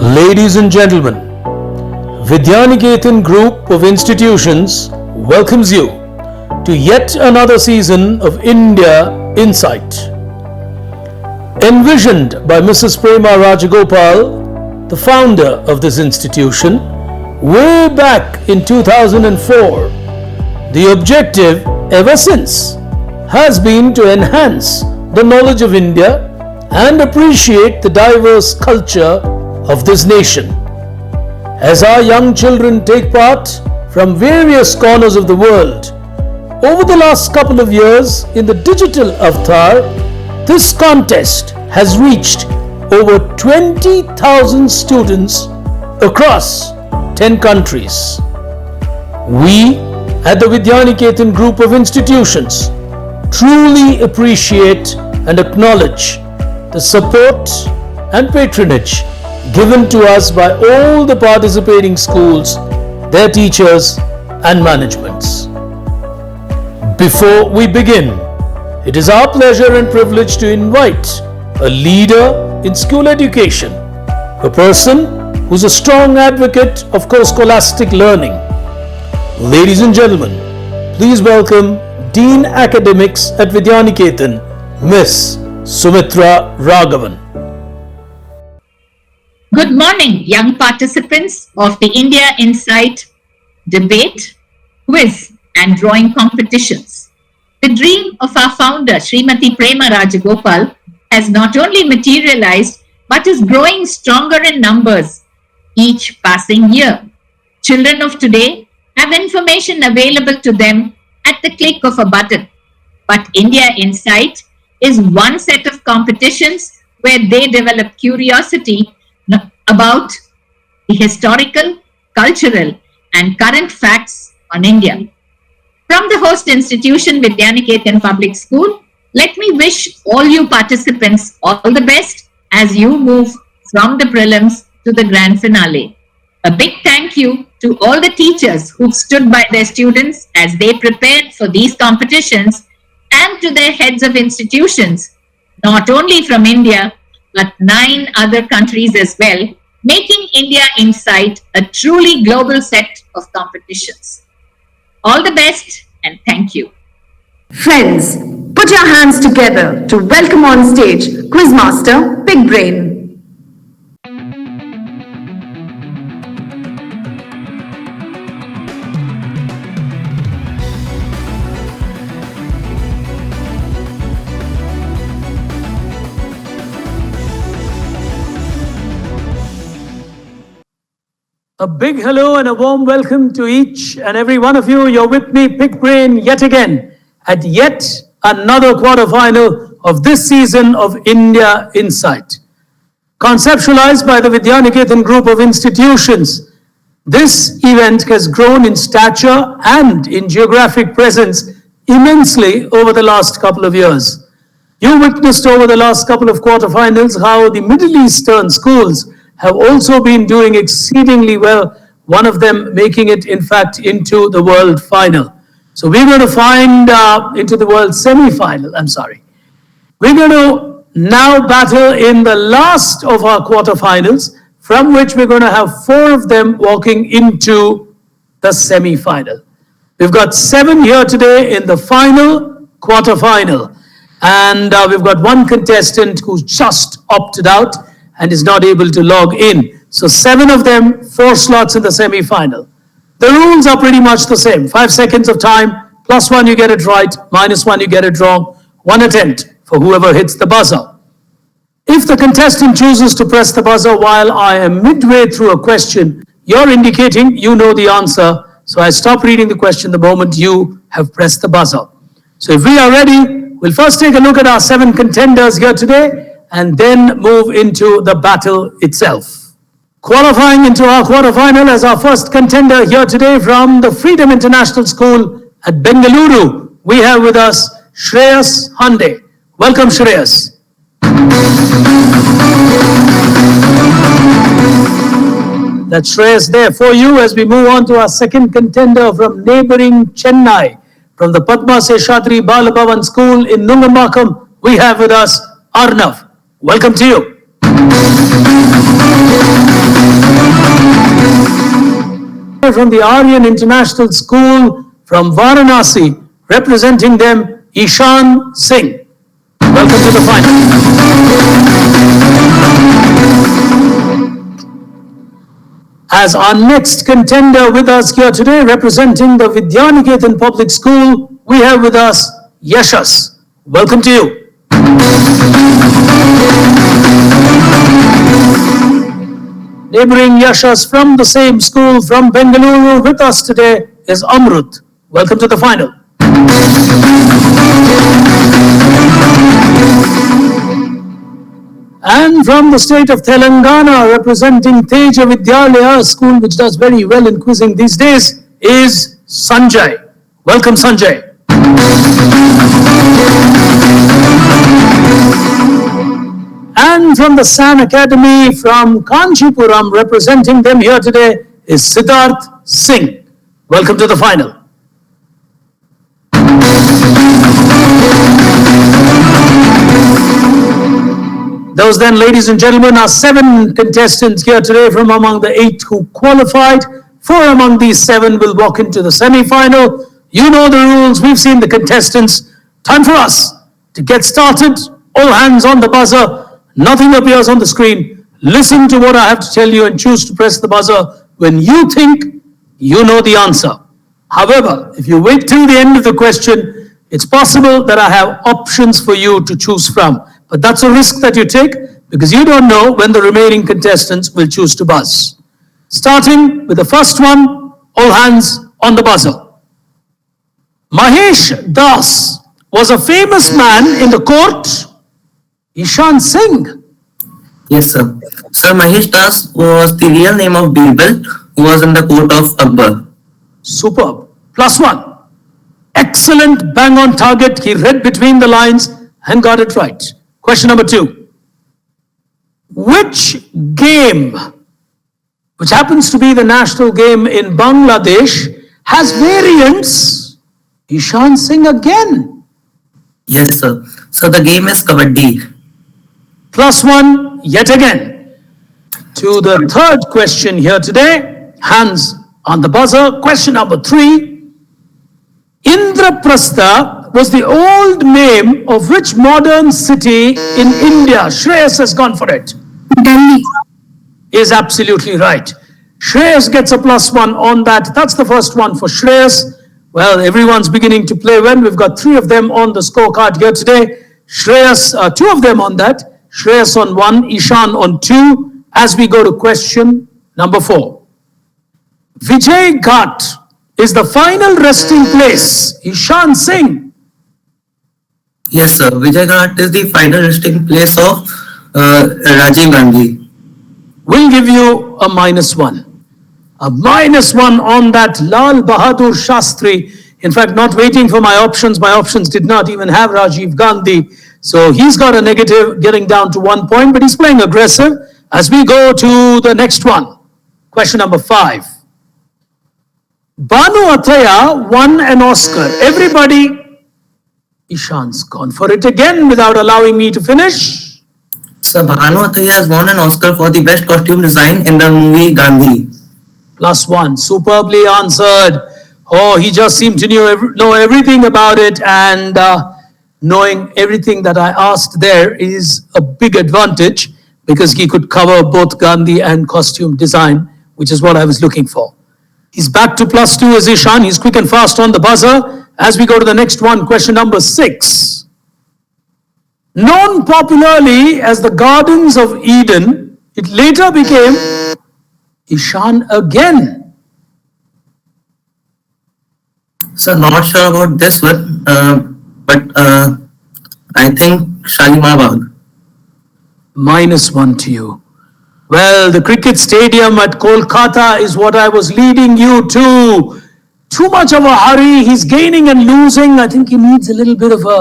Ladies and gentlemen, Vidyaniketan Group of Institutions welcomes you to yet another season of India Insight. Envisioned by Mrs. Prema Rajagopal, the founder of this institution, way back in 2004, the objective ever since has been to enhance the knowledge of India and appreciate the diverse culture of this nation. As our young children take part from various corners of the world, over the last couple of years in the digital avatar, this contest has reached over 20,000 students across 10 countries. We at the Vidyaniketan Group of Institutions truly appreciate and acknowledge the support and patronage given to us by all the participating schools, their teachers and managements. Before we begin, it is our pleasure and privilege to invite a leader in school education, a person who's a strong advocate of co-scholastic learning. Ladies and gentlemen, please welcome Dean Academics at Vidyaniketan, Miss Sumitra Raghavan. Good morning, young participants of the India Insight debate, quiz and drawing competitions. The dream of our founder, Srimati Prema Rajagopal, has not only materialized but is growing stronger in numbers each passing year. Children of today have information available to them at the click of a button. But India Insight is one set of competitions where they develop curiosity about the historical, cultural, and current facts on India. From the host institution, Vidyaniketan Public School, let me wish all you participants all the best as you move from the prelims to the grand finale. A big thank you to all the teachers who stood by their students as they prepared for these competitions, and to their heads of institutions, not only from India, but 9 other countries as well, making India Insight a truly global set of competitions. All the best and thank you. Friends, put your hands together to welcome on stage Quizmaster Big Brain. A big hello and a warm welcome to each and every one of you. You're with me, Big Brain, yet again at yet another quarterfinal of this season of India Insight. Conceptualized by the Vidyaniketan Group of Institutions, this event has grown in stature and in geographic presence immensely over the last couple of years. You witnessed over the last couple of quarterfinals how the Middle Eastern schools have also been doing exceedingly well, one of them making it, in fact, into the world final. So we're going to find into the world semi-final, We're going to now battle in the last of our quarterfinals, from which we're going to have 4 of them walking into the semi-final. We've got 7 here today in the final quarterfinal. And we've got 1 contestant who's just opted out and is not able to log in. So 7 of them, 4 slots in the semi-final. The rules are pretty much the same. 5 seconds of time, +1 you get it right, -1 you get it wrong, 1 attempt for whoever hits the buzzer. If the contestant chooses to press the buzzer while I am midway through a question, you're indicating you know the answer. So I stop reading the question the moment you have pressed the buzzer. So if we are ready, we'll first take a look at our 7 contenders here today, and then move into the battle itself. Qualifying into our quarterfinal as our first contender here today from the Freedom International School at Bangalore, we have with us Shreyas Hande. Welcome, Shreyas. That's Shreyas there for you as we move on to our second contender from neighboring Chennai. From the Padma Seshadri Balabhavan School in Nungambakkam, we have with us Arnav. Welcome to you. today from the Aryan International School from Varanasi, representing them, Ishan Singh. Welcome to the final. As our next contender with us here today, representing the Vidyaniketan Public School, we have with us Yashas. Welcome to you. Neighboring Yashas from the same school from Bangalore with us today is Amrut. Welcome to the final. And from the state of Telangana, representing Teja Vidyalaya school, which does very well in quizzing these days, is Sanjay. Welcome, Sanjay. And from the San Academy from Kanchipuram, representing them here today, is Siddharth Singh. Welcome to the final. Those then, ladies and gentlemen, are 7 contestants here today from among the 8 who qualified. 4 among these 7 will walk into the semi-final. You know the rules. We've seen the contestants. Time for us to get started. All hands on the buzzer. Nothing appears on the screen. Listen to what I have to tell you and choose to press the buzzer when you think you know the answer. However, if you wait till the end of the question, it's possible that I have options for you to choose from. But that's a risk that you take because you don't know when the remaining contestants will choose to buzz. Starting with the first one, all hands on the buzzer. Mahesh Das was a famous man in the court. Ishan Singh. Yes, sir. Sir, Mahesh Das was the real name of Birbal, who was in the court of Akbar. Superb. +1. Excellent, bang on target. He read between the lines and got it right. Question number 2. Which game, which happens to be the national game in Bangladesh, has variants? Ishan Singh again. Yes, sir. So the game is Kabaddi. +1 yet again. To the third question here today, hands on the buzzer. Question number 3. Indraprastha was the old name of which modern city in India? Shreyas has gone for it. Delhi. Is absolutely right. Shreyas gets a +1 on that. That's the first one for Shreyas. Well, everyone's beginning to play well. We've got 3 of them on the scorecard here today. Shreyas, 2 of them on that. Shreyas on 1, Ishan on 2. As we go to question number 4. Vijay Ghat is the final resting place. Ishan Singh. Yes, sir. Vijay Ghat is the final resting place of Rajiv Gandhi. We'll give you a -1. A -1 on that. Lal Bahadur Shastri. In fact, not waiting for my options. My options did not even have Rajiv Gandhi. So he's got a negative, getting down to 1 point, but he's playing aggressive. As we go to the next one. Question number 5. Banu Athaya won an Oscar. Everybody, Ishan's gone for it again without allowing me to finish. Sir, Bhanu Athaya has won an Oscar for the best costume design in the movie Gandhi. +1, superbly answered. Oh, he just seemed to know everything about it, and knowing everything that I asked there is a big advantage because he could cover both Gandhi and costume design, which is what I was looking for. He's back to +2 as Ishan. He's quick and fast on the buzzer. As we go to the next one, question number 6. Known popularly as the Gardens of Eden, it later became Ishan again. Sir, not sure about this one, but I think Shalimar Bagh. -1 to you. Well, the cricket stadium at Kolkata is what I was leading you to. Too much of a hurry. He's gaining and losing. I think he needs a little bit of a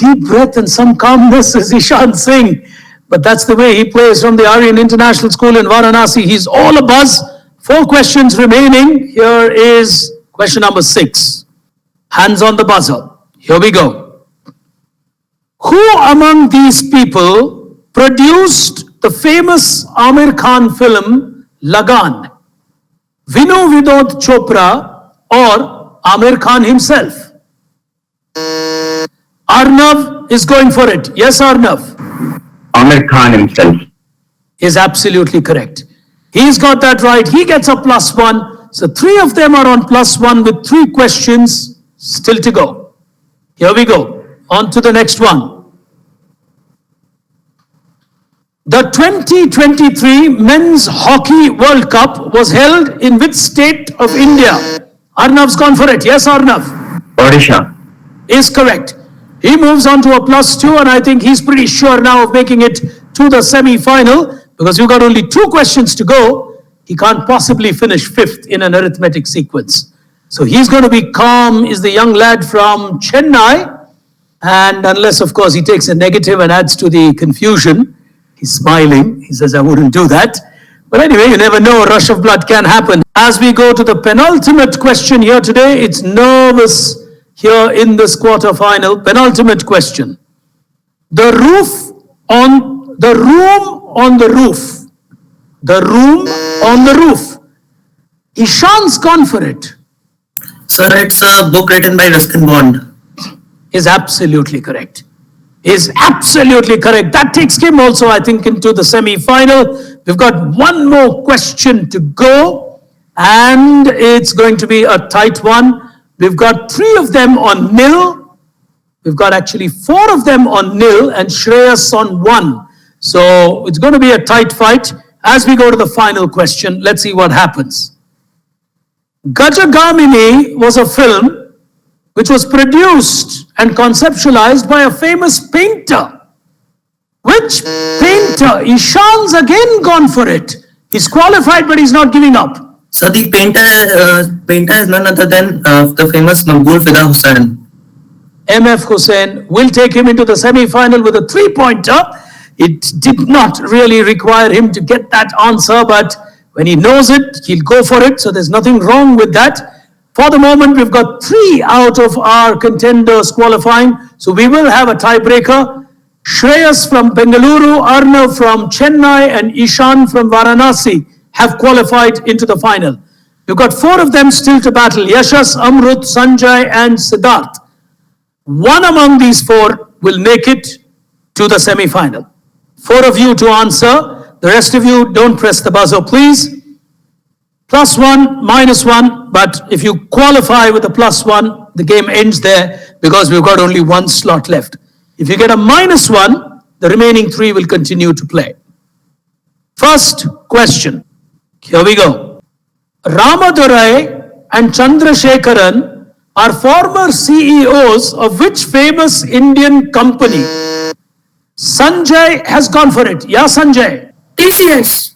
deep breath and some calmness as Ishan Singh. But that's the way he plays from the Aryan International School in Varanasi. He's all a buzz. 4 questions remaining. Here is question number 6. Hands on the buzzer. Here we go. Who among these people produced the famous Amir Khan film Lagan? Vinu Vinod Chopra, or Amir Khan himself? Arnav is going for it. Yes, Arnav? Amir Khan himself. Is absolutely correct. He's got that right. He gets a +1. So 3 of them are on +1 with 3 questions still to go. Here we go. On to the next one. The 2023 Men's Hockey World Cup was held in which state of India? Arnav's gone for it. Yes, Arnav? Odisha. Is correct. He moves on to a +2, and I think he's pretty sure now of making it to the semi-final, because you've got only 2 questions to go. He can't possibly finish 5th in an arithmetic sequence. So he's going to be calm, is the young lad from Chennai. And unless, of course, he takes a negative and adds to the confusion, he's smiling. He says, I wouldn't do that. But anyway, you never know, a rush of blood can happen. As we go to the penultimate question here today, it's nervous here in this quarterfinal. Penultimate question. The room on the roof. The room on the roof. Ishan's gone for it. Sir, it's a book written by Ruskin Bond. Is absolutely correct. Is absolutely correct. That takes him also, I think, into the semi-final. We've got one more question to go, and it's going to be a tight one. We've got 3 of them on nil. We've got actually 4 of them on nil, and Shreyas on 1. So it's going to be a tight fight. As we go to the final question, let's see what happens. Gajagamini was a film which was produced and conceptualized by a famous painter. Which painter? Ishan's again gone for it. He's qualified, but he's not giving up. So the painter is none other than the famous Maqbool Fida Hussain. MF Hussain will take him into the semi-final with a 3-pointer. It did not really require him to get that answer, but when he knows it, he'll go for it. So there's nothing wrong with that. For the moment, we've got 3 out of our contenders qualifying. So we will have a tiebreaker. Shreyas from Bengaluru, Arnav from Chennai, and Ishan from Varanasi have qualified into the final. We've got 4 of them still to battle. Yashas, Amrut, Sanjay, and Siddharth. One among these 4 will make it to the semi-final. 4 of you to answer. The rest of you, don't press the buzzer, please. +1, -1, but if you qualify with a +1, the game ends there because we've got only 1 slot left. If you get a -1, the remaining 3 will continue to play. First question. Here we go. Ramadurai and Chandrasekharan are former CEOs of which famous Indian company? Sanjay has gone for it. Yeah, Sanjay? TCS.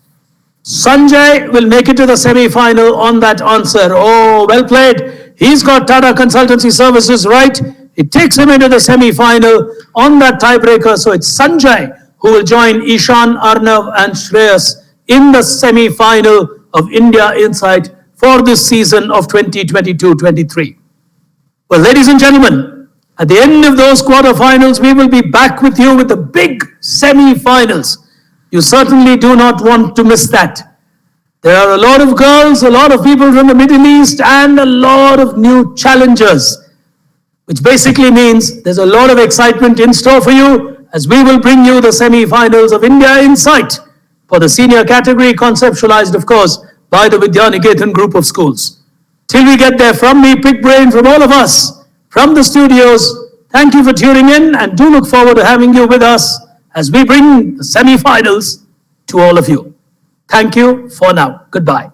Sanjay will make it to the semi-final on that answer. Oh, well played. He's got Tata Consultancy Services right. It takes him into the semi-final on that tiebreaker. So it's Sanjay who will join Ishan, Arnav, and Shreyas in the semi-final of India Insight for this season of 2022-23. Well, ladies and gentlemen, at the end of those quarterfinals, we will be back with you with the big semi-finals. You certainly do not want to miss that. There are a lot of girls, a lot of people from the Middle East, and a lot of new challengers, which basically means there's a lot of excitement in store for you as we will bring you the semi-finals of India Insight for the senior category, conceptualized, of course, by the Vidyaniketan group of schools. Till we get there, from me, Pick Brain, from all of us, from the studios, thank you for tuning in, and do look forward to having you with us as we bring the semi-finals to all of you. Thank you for now. Goodbye.